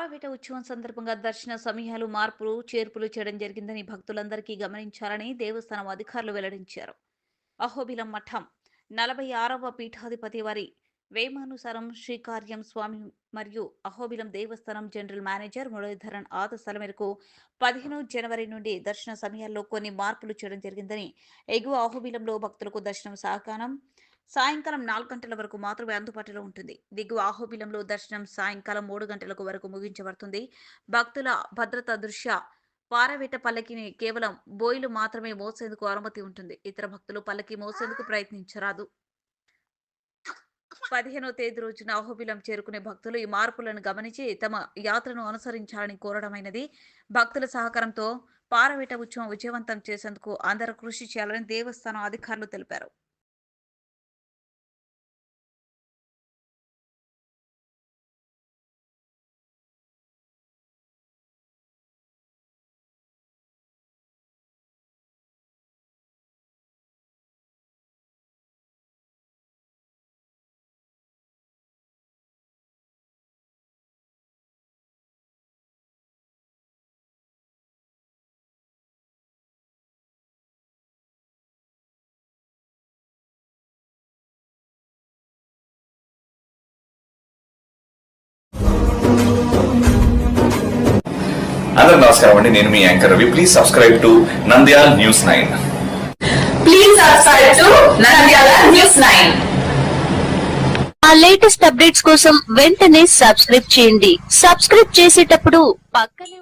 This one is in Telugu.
పాలవేట ఉత్సవం సందర్భంగా దర్శన సమయాలు మార్పులు చేర్పులు చేయడం జరిగిందని భక్తులందరికీ గమనించాలని దేవస్థానం అధికారులు వెల్లడించారు. అహోబిలం మఠం 46వ పీఠాధిపతి వారి వేమానుసారం శ్రీకార్యం స్వామి మరియు అహోబిలం దేవస్థానం జనరల్ మేనేజర్ మురళీధరన్ ఆదేశాల మేరకు 15 జనవరి నుండి దర్శన సమయాల్లో కొన్ని మార్పులు చేయడం జరిగిందని, ఎగువ అహోబిలంలో భక్తులకు దర్శనం సాయంకాలం 4 గంటల వరకు మాత్రమే అందుబాటులో ఉంటుంది. దిగువ అహోబిలంలో దర్శనం సాయంకాలం 3 గంటలకు వరకు ముగించబడుతుంది. భక్తుల భద్రత దృష్ట్యా పారవేట పల్లకిని కేవలం బోయిలు మాత్రమే మోసేందుకు అనుమతి ఉంటుంది. ఇతర భక్తులు పల్లకి మోసేందుకు ప్రయత్నించరాదు. 15వ తేదీ రోజున అహోబిలం చేరుకునే భక్తులు ఈ మార్పులను గమనించి తమ యాత్రను అనుసరించాలని కోరడమైనది. భక్తుల సహకారంతో పారవేట ఉత్సవం విజయవంతం చేసేందుకు అందరూ కృషి చేయాలని దేవస్థానం అధికారులు తెలిపారు. అందరూ నమస్కారం అండి. నేను మీ anchor Ravi. Please subscribe to Nandyal news 9. Please subscribe to Nandyal news 9. ఆ లేటెస్ట్ అప్డేట్స్ కోసం వెంటనే సబ్స్క్రైబ్ చేయండి. సబ్స్క్రైబ్ చేసేటప్పుడు పక్కనే